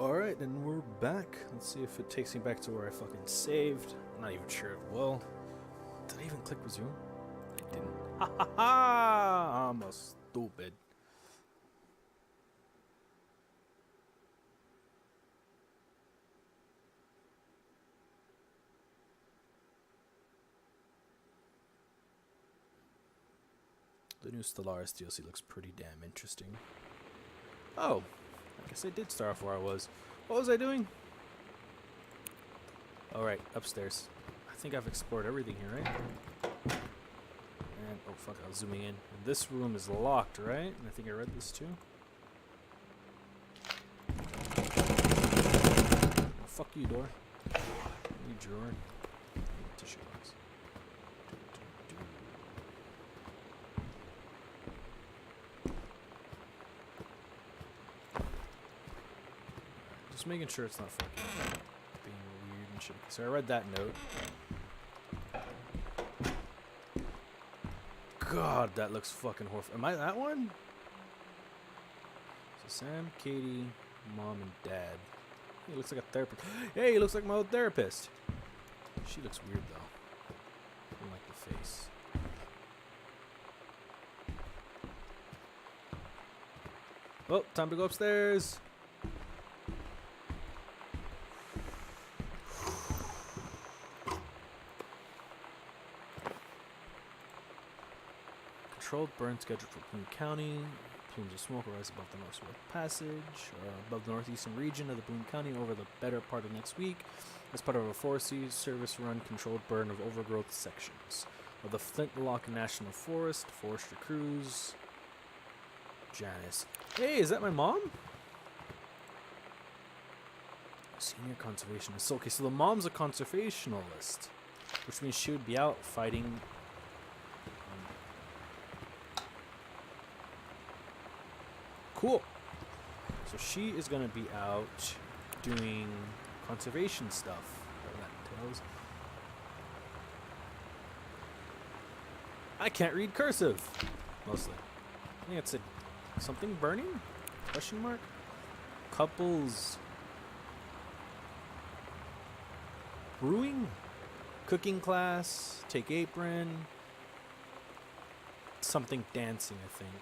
Alright, and we're back. Let's see if it takes me back to where I fucking saved. I'm not even sure it will. Did I even click resume? I didn't. Ha ha ha! I'm a stupid. The new Stellaris DLC looks pretty damn interesting. Oh, I guess I did start off where I was. What was I doing? Alright, upstairs. I think I've explored everything here, right? And, oh fuck, I was zooming in. And this room is locked, right? And I think I read this too. Oh, fuck you, door. You drawer. Tissue box. Just making sure it's not fucking being weird and shit. So I read that note. God, that looks fucking horrible. Am I that one? So Sam, Katie, Mom, and Dad. He looks like a therapist. Hey, he looks like my old therapist. She looks weird though. I don't like the face. Oh, time to go upstairs. Controlled burn scheduled for Boone County. Plumes of smoke rise above the Northwest Passage, above the northeastern region of the Boone County over the better part of next week, as part of a Forest Service run controlled burn of overgrowth sections of the Flintlock National Forest. Forester Cruz. Janice. Hey, is that my mom? Senior conservationist. Okay, so the mom's a conservationalist, which means she would be out fighting. Cool. So she is going to be out doing conservation stuff. Whatever that entails. I can't read cursive. Mostly. I think it's something burning? Question mark? Couples. Brewing? Cooking class. Take apron. Something dancing, I think.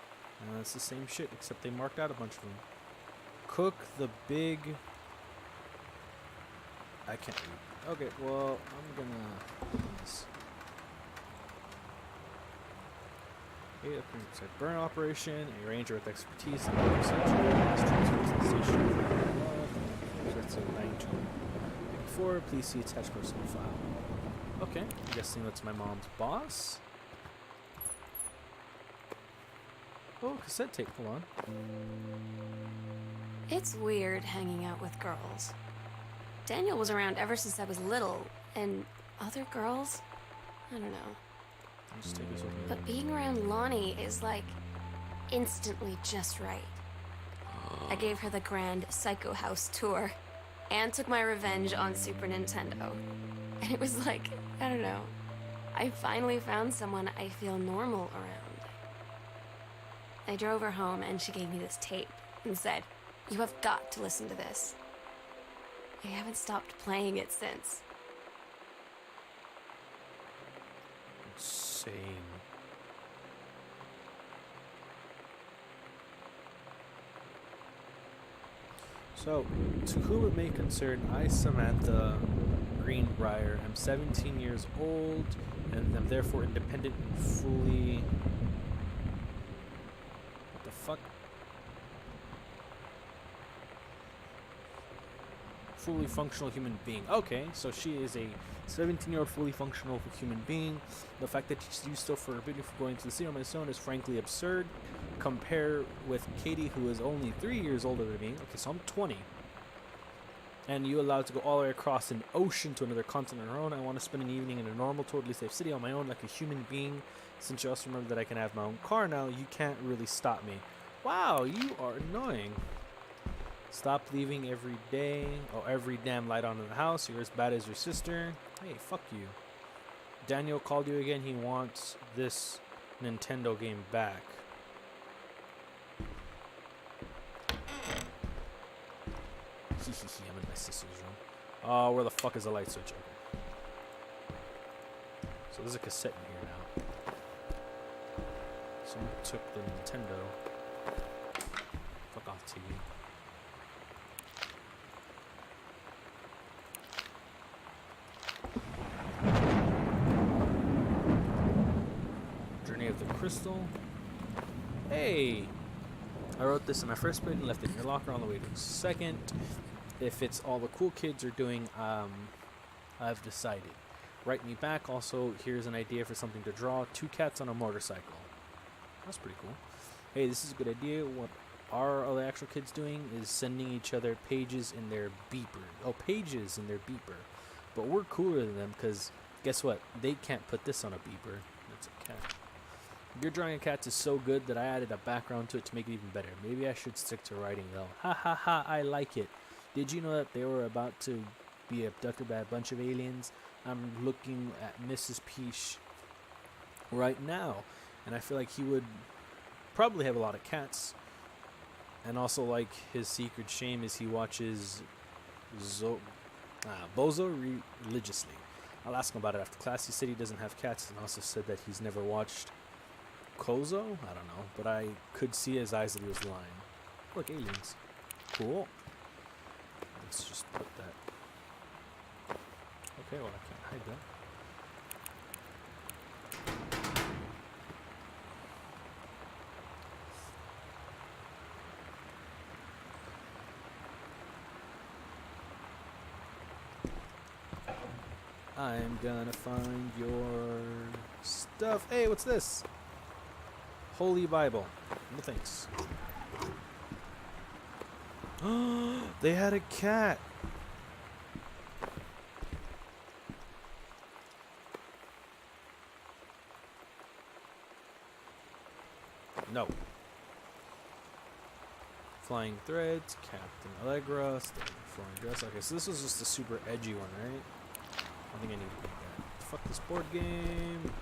It's the same shit, except they marked out a bunch of them. Cook the big... I can't read. Okay, well, I'm gonna... Burn operation, a ranger with expertise in the station. Before, please see attached personal file. Okay, I'm guessing that's my mom's boss. Oh, cassette tape, hold on. It's weird hanging out with girls. Daniel was around ever since I was little, and other girls? I don't know. Just take this with me. But being around Lonnie is like instantly just right. I gave her the grand Psycho House tour and took my revenge on Super Nintendo. And it was like, I don't know, I finally found someone I feel normal around. I drove her home and she gave me this tape and said, "You have got to listen to this." I haven't stopped playing it since. Insane. So, to whom it may concern, I, Samantha Greenbrier, am 17 years old and am therefore independent and fully... Fuck. Fully functional human being. Okay, so she is a 17-year-old fully functional human being. The fact that she's still forbidden from going to the sea on my own is frankly absurd. Compare with Katie, who is only 3 years older than me. Okay, so I'm 20. And you allowed to go all the way across an ocean to another continent on her own. I want to spend an evening in a normal, totally safe city on my own like a human being. Since you also remember that I can have my own car now, you can't really stop me. Wow, you are annoying. Stop leaving every day. Oh, every damn light on in the house. You're as bad as your sister. Hey, fuck you. Daniel called you again. He wants this Nintendo game back. I'm in my sister's room. Oh, where the fuck is the light switch? Okay. So there's a cassette in here now. Someone took the Nintendo. Fuck off, TV. Journey of the Crystal. Hey! I wrote this in my first bit and left it in your locker on the way to the second. If it's all the cool kids are doing, I've decided. Write me back. Also, here's an idea for something to draw. 2 cats on a motorcycle. That's pretty cool. Hey, this is a good idea. What are all the actual kids doing is sending each other pages in their beeper. Oh, pages in their beeper. But we're cooler than them because guess what? They can't put this on a beeper. It's a cat. Your drawing of cats is so good that I added a background to it to make it even better. Maybe I should stick to writing though. Ha ha ha, I like it. Did you know that they were about to be abducted by a bunch of aliens? I'm looking at Mrs. Peach right now, and I feel like he would probably have a lot of cats. And also, like, his secret shame is he watches Bozo religiously. I'll ask him about it after class. He said he doesn't have cats, and also said that he's never watched Kozo? I don't know, but I could see his eyes that he was lying. Look, aliens. Cool. Let's just put that. Okay, well, I can't hide that. I'm gonna find your stuff. Hey, what's this? Holy Bible. No thanks. They had a cat. No. Flying Threads, Captain Allegra, Standing Flying Dress. Okay, so this was just a super edgy one, right? I think I need to make that. Fuck this board game.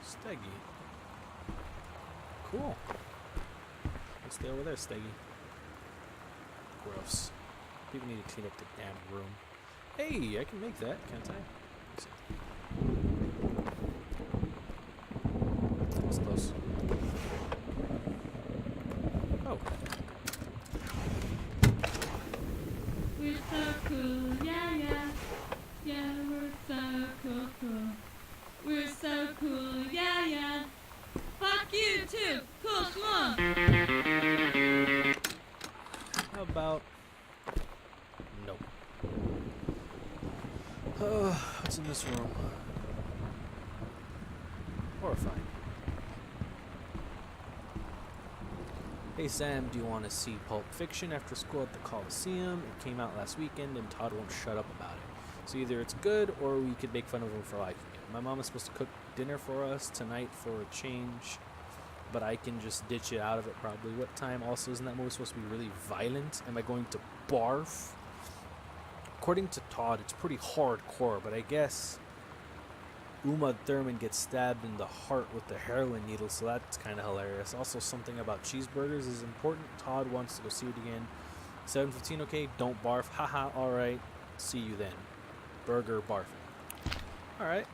Steggy. Cool. Let's stay over there, Steggy. Gross. People need to clean up the damn room. Hey, I can make that, can't I? It's close. Oh. We're so cool, yeah, yeah. Yeah, we're so cool, cool. We're so cool, yeah, yeah. Fuck you too. Cool, come on. How about... No. What's in this room? Horrifying. Hey Sam, do you want to see Pulp Fiction after school at the Coliseum? It came out last weekend and Todd won't shut up about it. So either it's good or we could make fun of him for liking it. My mom is supposed to cook dinner for us tonight for a change, but I can just ditch it out of it probably. What time? Also, isn't that movie supposed to be really violent? Am I going to barf? According to Todd, it's pretty hardcore, but I guess Uma Thurman gets stabbed in the heart with the heroin needle, so that's kind of hilarious. Also, something about cheeseburgers is important. Todd wants to go see it again. 7:15, okay, don't barf. Haha, alright. See you then. Burger barfing. Alright.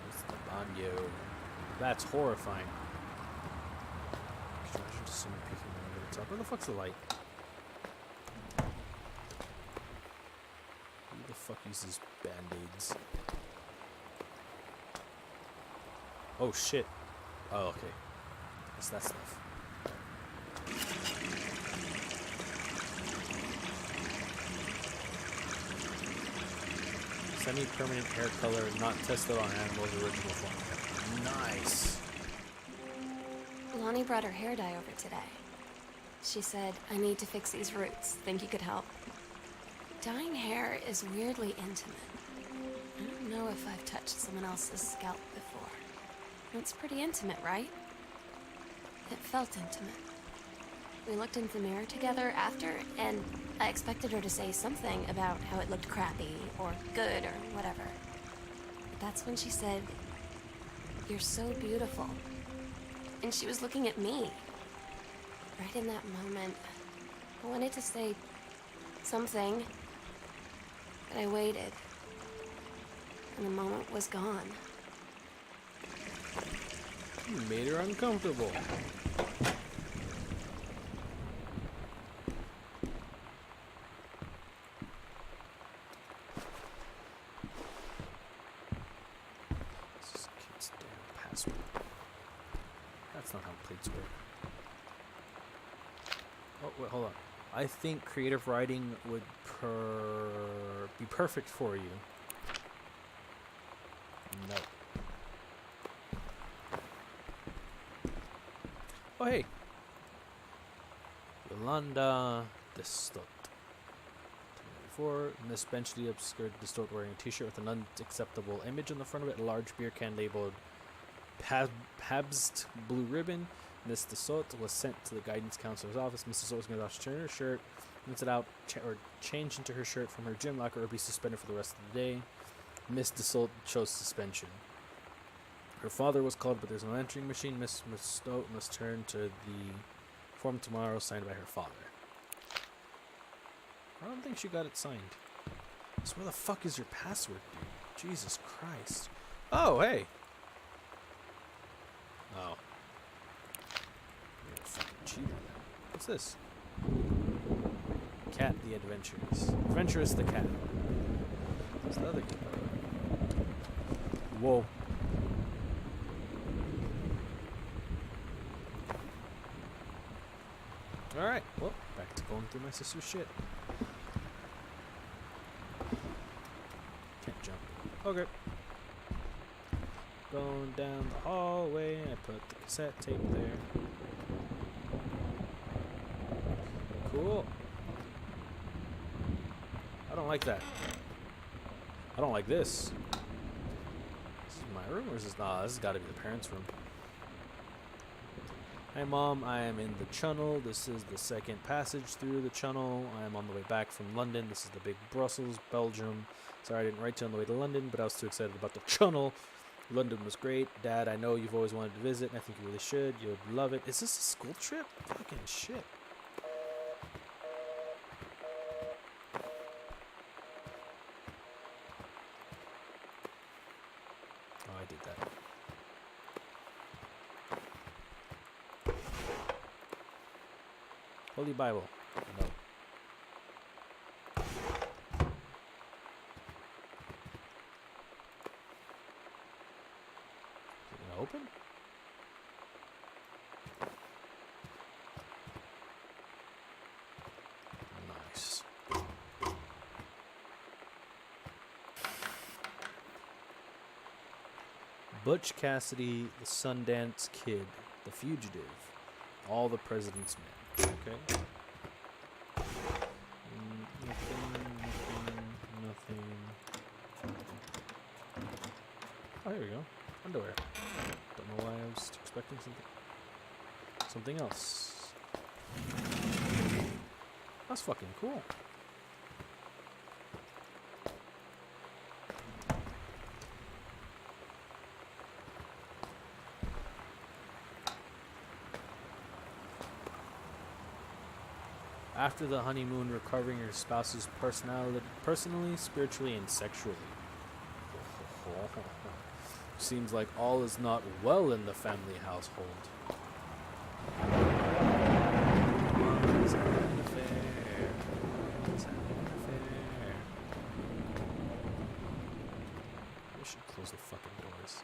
It's the banyo. That's horrifying. Could you imagine just someone peeking over the top? Where the fuck's the light? Who the fuck uses band-aids? Oh shit. Oh, okay. What's that stuff? Semi-permanent hair color, not tested on animals' original form. Nice. Lonnie brought her hair dye over today. She said, I need to fix these roots. Think you could help? Dyeing hair is weirdly intimate. I don't know if I've touched someone else's scalp before. It's pretty intimate, right? It felt intimate. We looked into the mirror together after, and I expected her to say something about how it looked crappy or good or whatever. But that's when she said, "You're so beautiful." And she was looking at me. Right in that moment, I wanted to say something, but I waited. And the moment was gone. You made her uncomfortable. This kid's damn password. That's not how plates work. Oh, wait, hold on. I think creative writing would be perfect for you. No. Oh, hey. Yolanda Distot. 24. Miss Benchley obscured Distot wearing a t-shirt with an unacceptable image on the front of it. A large beer can labeled Pabst Blue Ribbon. Miss Distot was sent to the guidance counselor's office. Miss Distot was going to turn her shirt, rinse it out, or change into her shirt from her gym locker, or be suspended for the rest of the day. Miss Distot chose suspension. Her father was called, but there's no answering machine. Miss Distot must turn to the form tomorrow, signed by her father. I don't think she got it signed. So where the fuck is your password, dude? Jesus Christ. Oh, hey. Oh. You're a fucking cheater then. What's this? Cat the Adventurous. Adventurous the cat. What's the other cat? Whoa. Alright, well, back to going through my sister's shit. Can't jump. Okay. Going down the hallway, I put the cassette tape there. Cool. I don't like that. I don't like this. This is my room, or is this? Nah, this has got to be the parents' room. Hi Mom, I am in the tunnel. This is the second passage through the tunnel. I am on the way back from London. This is the big Brussels, Belgium. Sorry I didn't write you on the way to London, but I was too excited about the tunnel. London was great. Dad, I know you've always wanted to visit, and I think you really should. You'd love it. Is this a school trip? Fucking shit. Oh, I did that. Holy Bible. No. Is it gonna open? Nice. Butch Cassidy, the Sundance Kid, the Fugitive, all the President's Men. Okay. Nothing. Oh, here we go. Underwear. Don't know why I was expecting something else. That's fucking cool. After the honeymoon, recovering your spouse's personally, spiritually, and sexually. Seems like all is not well in the family household. Mom's having an affair. Mom's having an affair. We should close the fucking doors.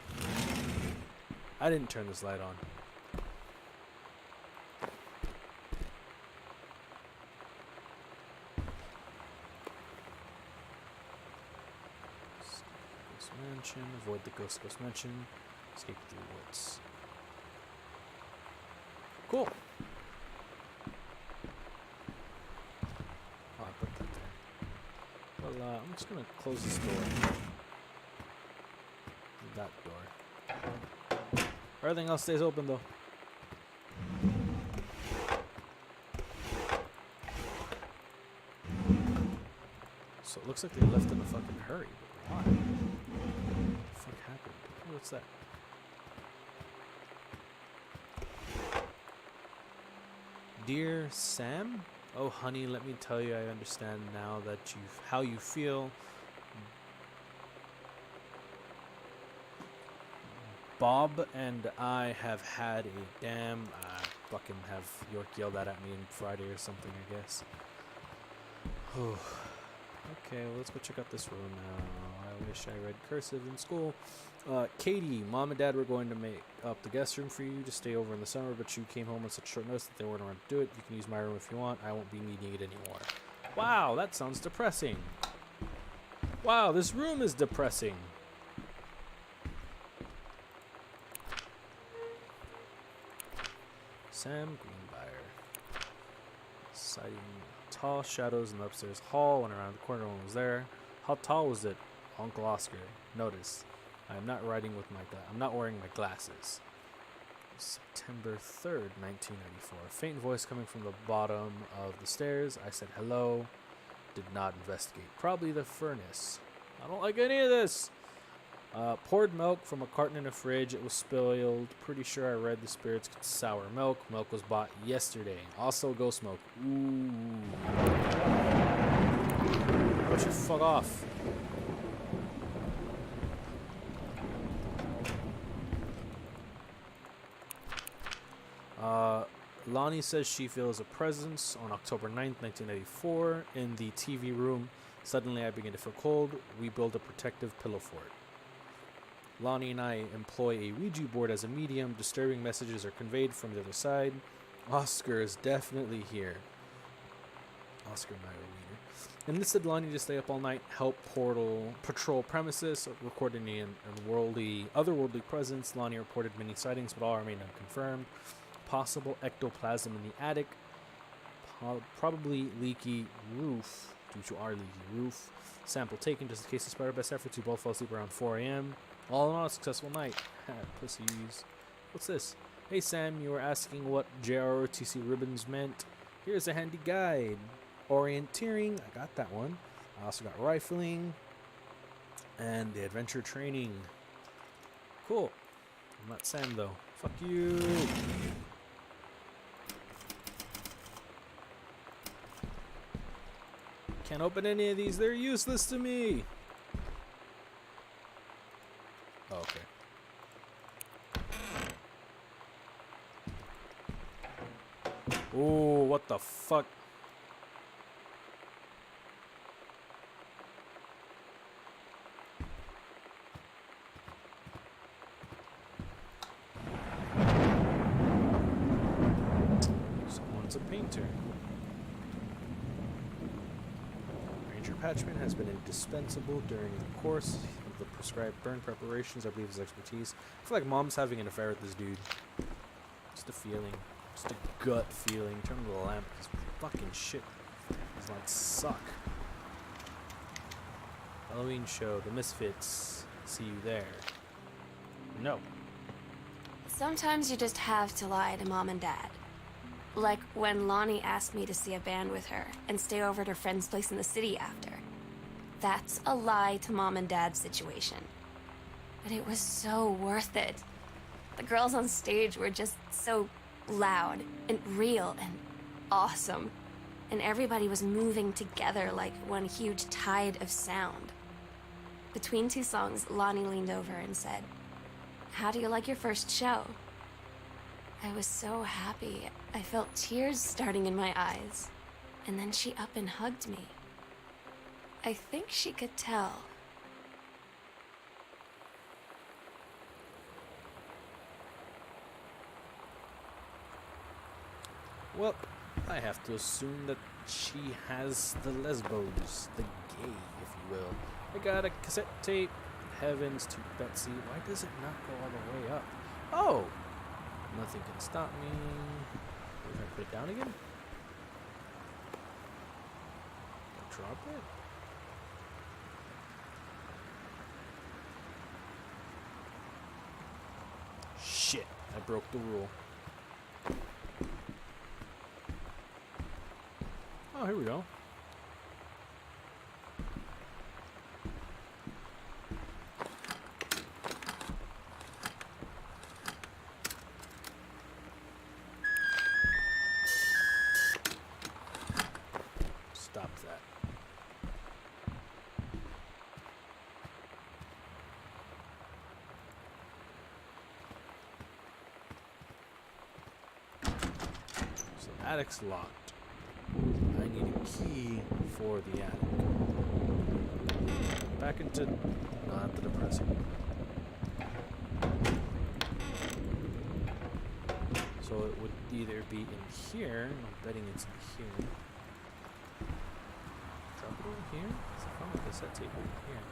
I didn't turn this light on. Mansion, avoid the ghost mansion, escape through woods. Cool. Oh, I put that there. Well, I'm just gonna close this door. That door. Everything else stays open though. So it looks like they left in a fucking hurry. But why? What the fuck happened? Oh, what's that? Dear Sam? Oh, honey, let me tell you, I understand now that how you feel. Bob and I have had a damn... fucking have York yelled that at me on Friday or something, I guess. Okay, well, let's go check out this room now. I wish I read cursive in school. Katie, Mom and Dad were going to make up the guest room for you to stay over in the summer, but you came home on such short notice that they weren't around to do it. You can use my room if you want. I won't be needing it anymore. Wow, that sounds depressing. Wow, this room is depressing. Sam Greenbrier. Sighting tall shadows in the upstairs hall. Went around the corner, no one was there. How tall was it? Uncle Oscar. Notice, I am not riding with I'm not wearing my glasses. September 3rd, 1994. A faint voice coming from the bottom of the stairs. I said hello. Did not investigate. Probably the furnace. I don't like any of this. Poured milk from a carton in a fridge. It was spoiled. Pretty sure I read the spirits could sour milk. Milk was bought yesterday. Also ghost milk. Ooh. Why don't you fuck off? Lonnie says she feels a presence on October 9th, 1994 in the TV room. Suddenly I begin to feel cold. We build a protective pillow fort. Lonnie and I employ a Ouija board as a medium. Disturbing messages are conveyed from the other side. Oscar is definitely here. Oscar and I are reader. Enlisted Lonnie to stay up all night, help patrol premises, record any otherworldly presence. Lonnie reported many sightings, but all remain unconfirmed. Possible ectoplasm in the attic. Probably leaky roof, due to our leaky roof. Sample taken just in case, despite our best efforts, we both fell asleep around 4 a.m. All in all, a successful night. Pussies. What's this? Hey Sam, you were asking what JROTC ribbons meant. Here's a handy guide. Orienteering, I got that one. I also got rifling. And the adventure training. Cool. I'm not Sam though. Fuck you. Can't open any of these. They're useless to me. Oh, okay. Oh, what the fuck? Someone's a painter. Ranger Patchman has been indispensable during the course of the prescribed burn preparations. I believe his expertise. I feel like Mom's having an affair with this dude. Just a feeling. Just a gut feeling. Turn on the lamp. This fucking shit does not suck. Halloween show. The Misfits. See you there. No. Sometimes you just have to lie to Mom and Dad. Like when Lonnie asked me to see a band with her and stay over at her friend's place in the city after. That's a lie to Mom and Dad's situation. But it was so worth it. The girls on stage were just so loud and real and awesome. And everybody was moving together like one huge tide of sound. Between two songs, Lonnie leaned over and said, "How do you like your first show?" I was so happy. I felt tears starting in my eyes. And then she up and hugged me. I think she could tell. Well, I have to assume that she has the lesbos, the gay, if you will. I got a cassette tape. Heavens to Betsy. Why does it not go all the way up? Oh! Nothing can stop me. If I put it down again? I drop it? Shit, I broke the rule. Oh, here we go. Attic's locked. I need a key for the attic. Back into not the depressing. So it would either be in here. I'm betting it's in here. Drop it over here. It's a fun cassette tape over here.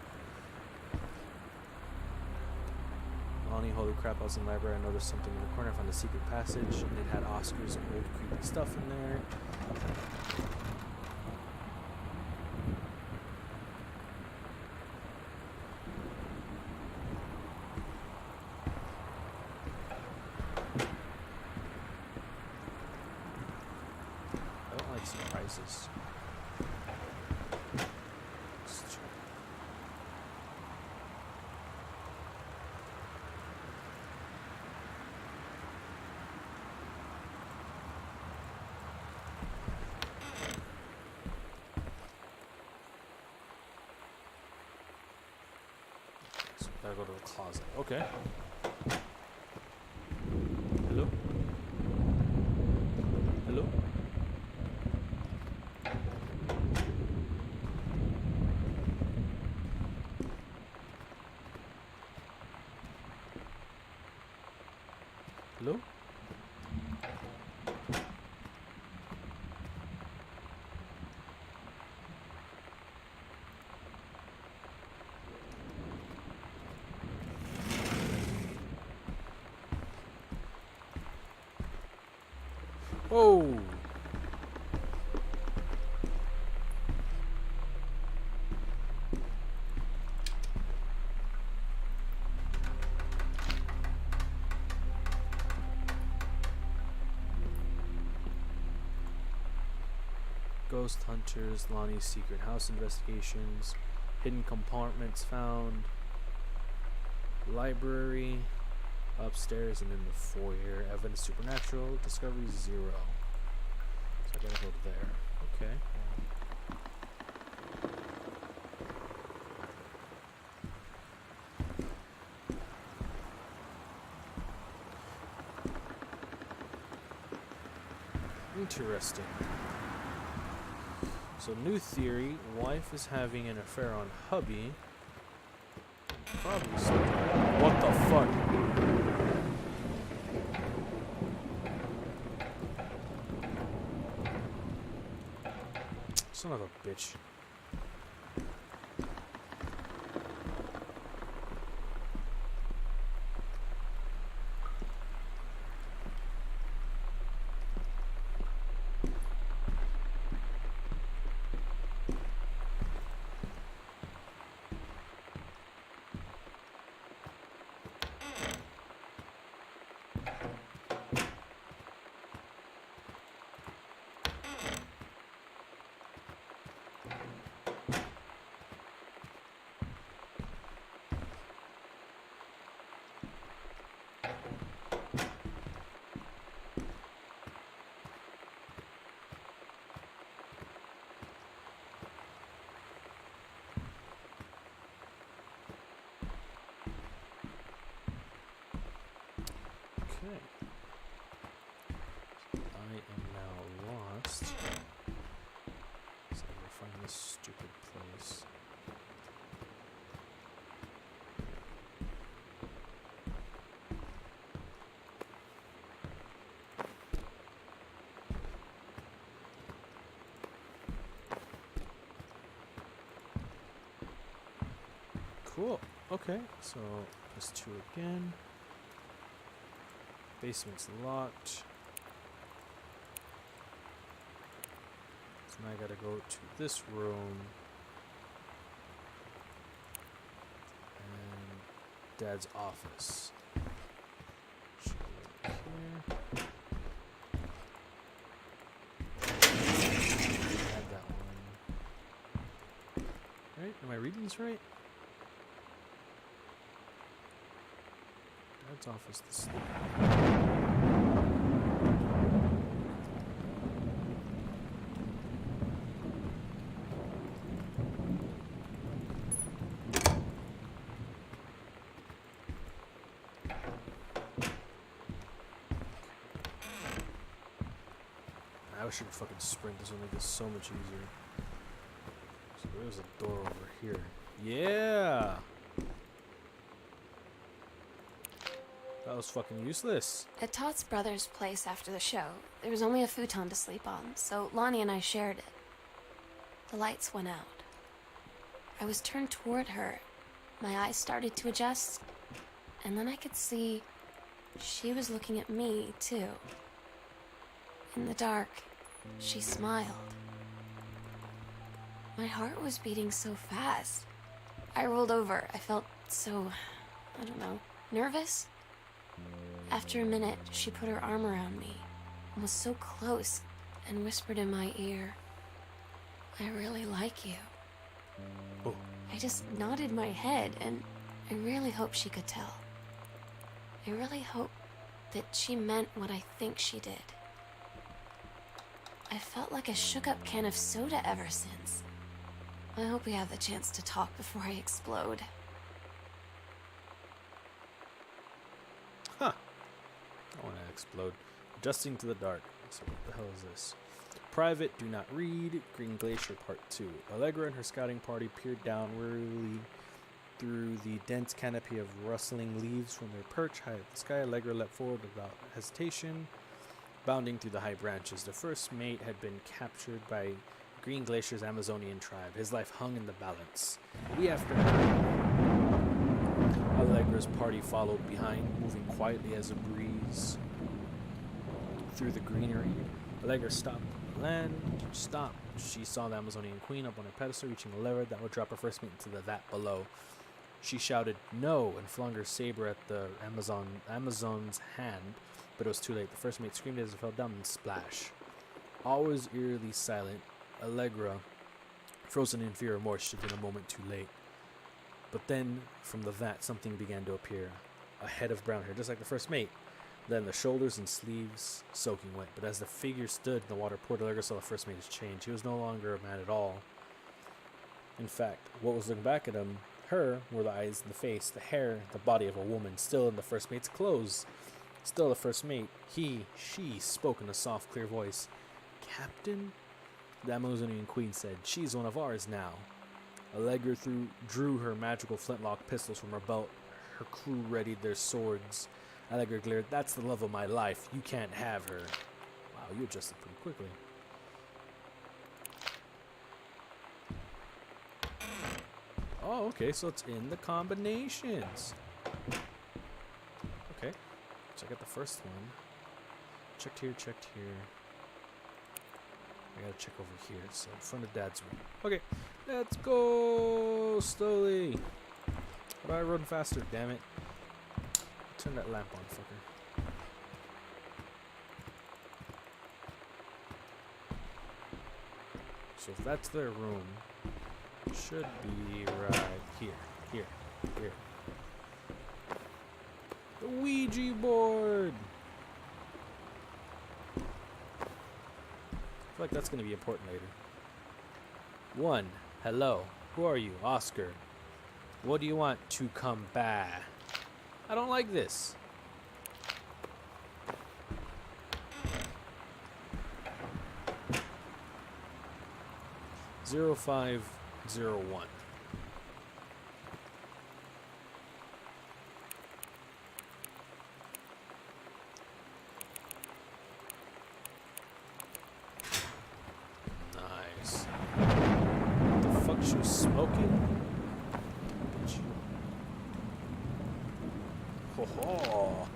Lonnie, holy crap, I was in the library. I noticed something in the corner. I found a secret passage, and it had Oscar's old creepy stuff in there. I don't like surprises. Let's check. So gotta go to the closet. Okay. Hello? Hello? Hello? Oh! Ghost hunters, Lonnie's secret house investigations, hidden compartments found, library, upstairs, and in the foyer, evidence supernatural, discovery 0. So I gotta go there. Okay. Interesting. So new theory, wife is having an affair on hubby. Probably something. What the fuck? Son of a bitch. Okay. I am now lost. So I gotta find this stupid place. Cool. Okay, so there's 2 again. Basement's locked. So now I gotta go to this room. And Dad's office. Should be right here. Add that one. Right? Am I reading this right? Dad's office. This. I should fucking sprint. This will make this so much easier. So there's a door over here. Yeah! That was fucking useless. At Todd's brother's place after the show, there was only a futon to sleep on, so Lonnie and I shared it. The lights went out. I was turned toward her. My eyes started to adjust, and then I could see she was looking at me, too. In the dark, she smiled. My heart was beating so fast. I rolled over. I felt so, I don't know, nervous. After a minute, she put her arm around me and was so close and whispered in my ear, "I really like you." Oh. I just nodded my head, and I really hope she could tell. I really hope that she meant what I think she did. I felt like a shook-up can of soda ever since. I hope we have the chance to talk before I explode. Huh. I want to explode. Adjusting to the dark. So what the hell is this? Private, do not read. Green Glacier Part 2. Allegra and her scouting party peered down wearily through the dense canopy of rustling leaves from their perch high at the sky. Allegra leapt forward without hesitation, bounding through the high branches. The first mate had been captured by Green Glacier's Amazonian tribe. His life hung in the balance. We after her. Allegra's party followed behind, moving quietly as a breeze through the greenery. Allegra stopped. Land, stop. She saw the Amazonian queen up on her pedestal, reaching a lever that would drop her first mate into the vat below. She shouted, "No," and flung her saber at the Amazon's hand, but it was too late. The first mate screamed as it fell down and splash. All was eerily silent. Allegra, frozen in fear and remorse, should have been a moment too late. But then, from the vat, something began to appear. A head of brown hair, just like the first mate. Then the shoulders and sleeves soaking wet. But as the figure stood, the water poured. Allegra saw the first mate's change. He was no longer a man at all. In fact, what was looking back at him, her, were the eyes and the face, the hair, the body of a woman, still in the first mate's clothes. Still the first mate. She spoke in a soft, clear voice. "Captain?" The Amazonian queen said, "She's one of ours now." Allegra drew her magical flintlock pistols from her belt. Her crew readied their swords. Allegra glared, "That's the love of my life. You can't have her." Wow, you adjusted pretty quickly. Oh, okay, so it's in the combinations. Okay, check out the first one. Checked here, checked here. I gotta check over here, so in front of Dad's room. Okay, let's go slowly. How do I run faster, damn it? Turn that lamp on, fucker. So if that's their room, it should be right here. The Ouija board! I feel like that's going to be important later. 1. Hello. Who are you? Oscar. What do you want to come back? I don't like this. Zero 0501. Nice. What the fuck? She was smoking? Oh.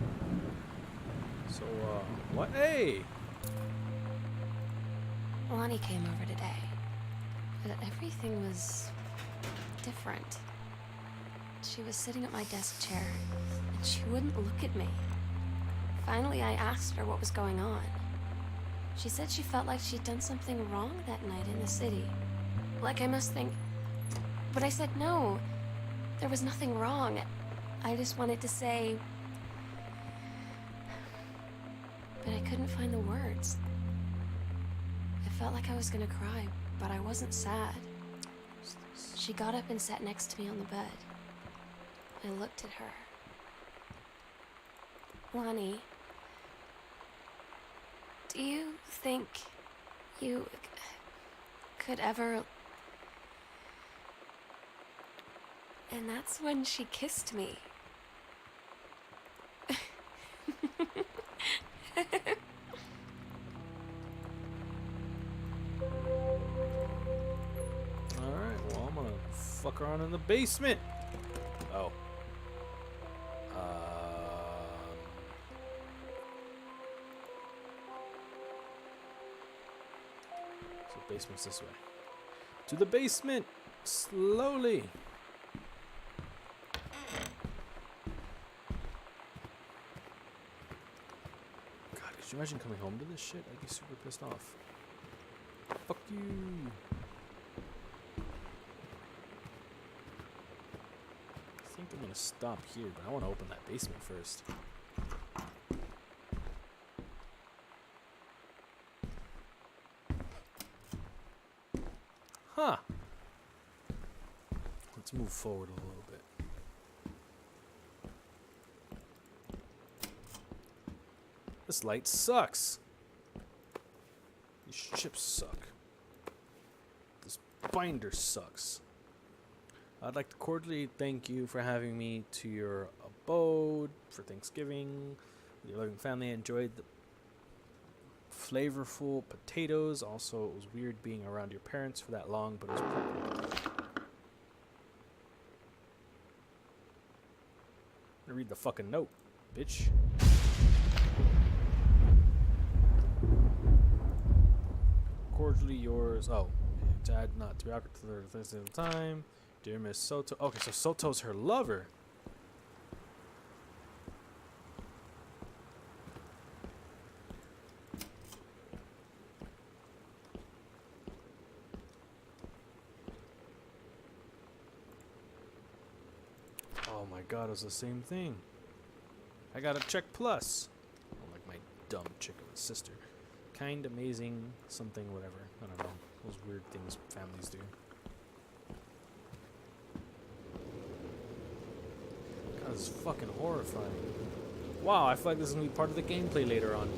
So, what? Hey! Lonnie came over today, but everything was different. She was sitting at my desk chair, and she wouldn't look at me. Finally, I asked her what was going on. She said she felt like she'd done something wrong that night in the city. Like I must think... But I said no, there was nothing wrong. I just wanted to say... But I couldn't find the words. I felt like I was gonna cry, but I wasn't sad. She got up and sat next to me on the bed. I looked at her. "Lonnie, do you think you could ever... And that's when she kissed me. Alright, well, I'm gonna fuck around in the basement. Oh. So basement's this way. To the basement! Slowly! God, could you imagine coming home to this shit? I'd be super pissed off. Fuck you! I think I'm gonna stop here, but I want to open that basement first. Huh. Let's move forward a little bit. This light sucks. These chips suck. This binder sucks. I'd like to cordially thank you for having me to your abode for Thanksgiving. With your loving family, I enjoyed the flavorful potatoes. Also, it was weird being around your parents for that long, but it was perfect. I'm gonna read the fucking note, bitch. Cordially yours. Oh, Dad, not to be awkward to the Thursday at the time. Dear Miss Soto. Okay, so Soto's her lover. Oh my god, it's the same thing. I got a check plus. Like my dumb chick of a sister. Kind, amazing, something, whatever. I don't know. Those weird things families do. God, this is fucking horrifying. Wow, I feel like this is going to be part of the gameplay later on.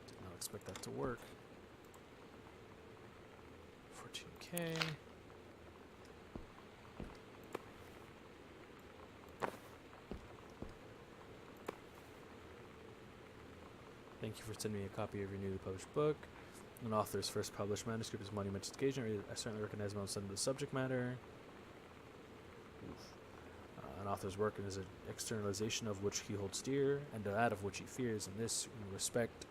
Did not expect that to work. 14K. Thank you for sending me a copy of your newly published book. An author's first published manuscript is monumental occasion. I certainly recognize my own sense of the subject matter. An author's work is an externalization of which he holds dear, and that of which he fears. In this respect,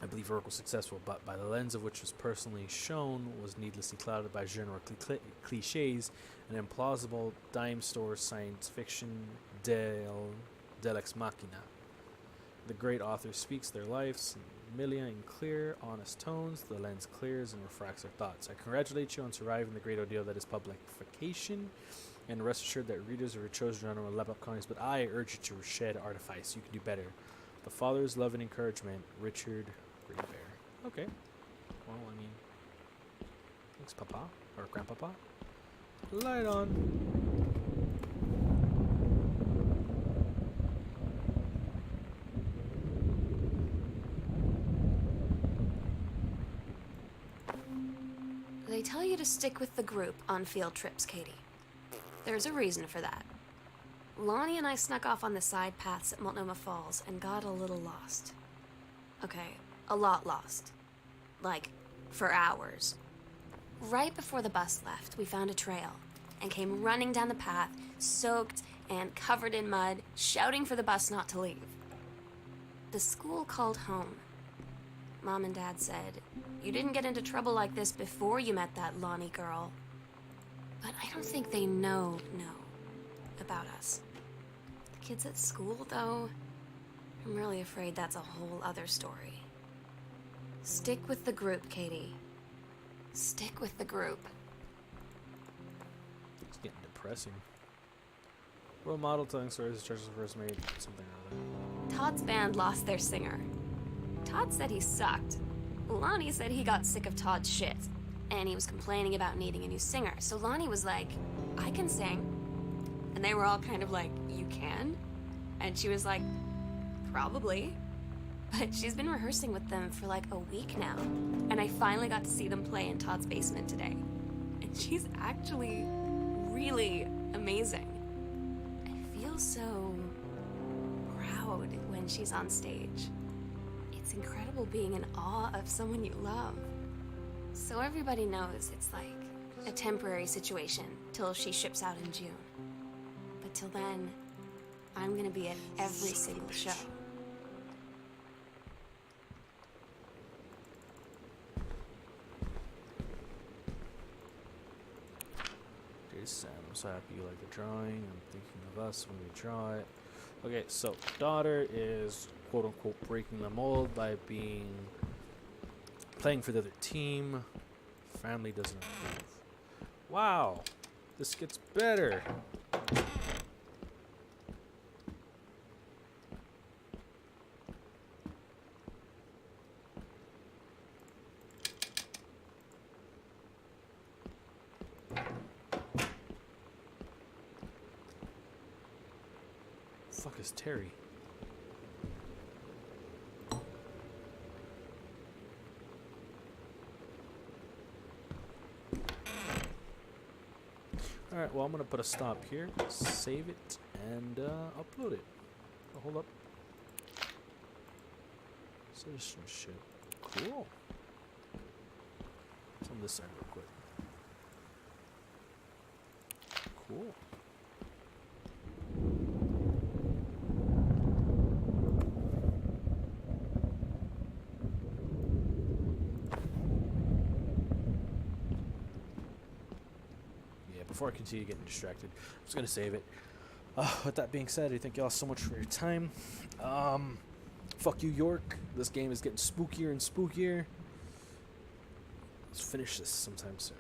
I believe her work was successful, but by the lens of which was personally shown was needlessly clouded by genre cliches and implausible dime store science fiction del ex machina. The great author speaks their lives in clear, honest tones. The lens clears and refracts their thoughts. I congratulate you on surviving the great ordeal that is publication, and rest assured that readers of your chosen genre will level up comics, but I urge you to shed artifice. You can do better. The father's love and encouragement, Richard Greenbear. Okay. Well, I mean, thanks, Papa, or Grandpapa. Light on. They tell you to stick with the group on field trips, Katie. There's a reason for that. Lonnie and I snuck off on the side paths at Multnomah Falls and got a little lost. Okay, a lot lost. Like, for hours. Right before the bus left, we found a trail and came running down the path, soaked and covered in mud, shouting for the bus not to leave. The school called home. Mom and Dad said, "You didn't get into trouble like this before you met that Lonnie girl." But I don't think they know about us. The kids at school, though, I'm really afraid that's a whole other story. Stick with the group, Katie. Stick with the group. It's getting depressing. Role model telling stories the churches first made something or other. Todd's band lost their singer. Todd said he sucked. Lonnie said he got sick of Todd's shit, and he was complaining about needing a new singer. So Lonnie was like, "I can sing." And they were all kind of like, "You can?" And she was like, Probably. But she's been rehearsing with them for like a week now. And I finally got to see them play in Todd's basement today. And she's actually really amazing. I feel so proud when she's on stage. It's incredible being in awe of someone you love. So everybody knows it's like a temporary situation till she ships out in June. But till then, I'm gonna be at every single show. Sam, I'm so happy you like the drawing. I'm thinking of us when we draw it. Okay, so daughter is quote unquote breaking the mold by playing for the other team. Family doesn't approve. Wow, this gets better. Fuck is Terry? Alright, well I'm gonna put a stop here, save it, and upload it. Oh, hold up. Citizenship. Cool. It's on this side real quick. Cool. Before I continue getting distracted, I'm just gonna save it. With that being said, I thank y'all so much for your time. Fuck you, York. This game is getting spookier and spookier. Let's finish this sometime soon.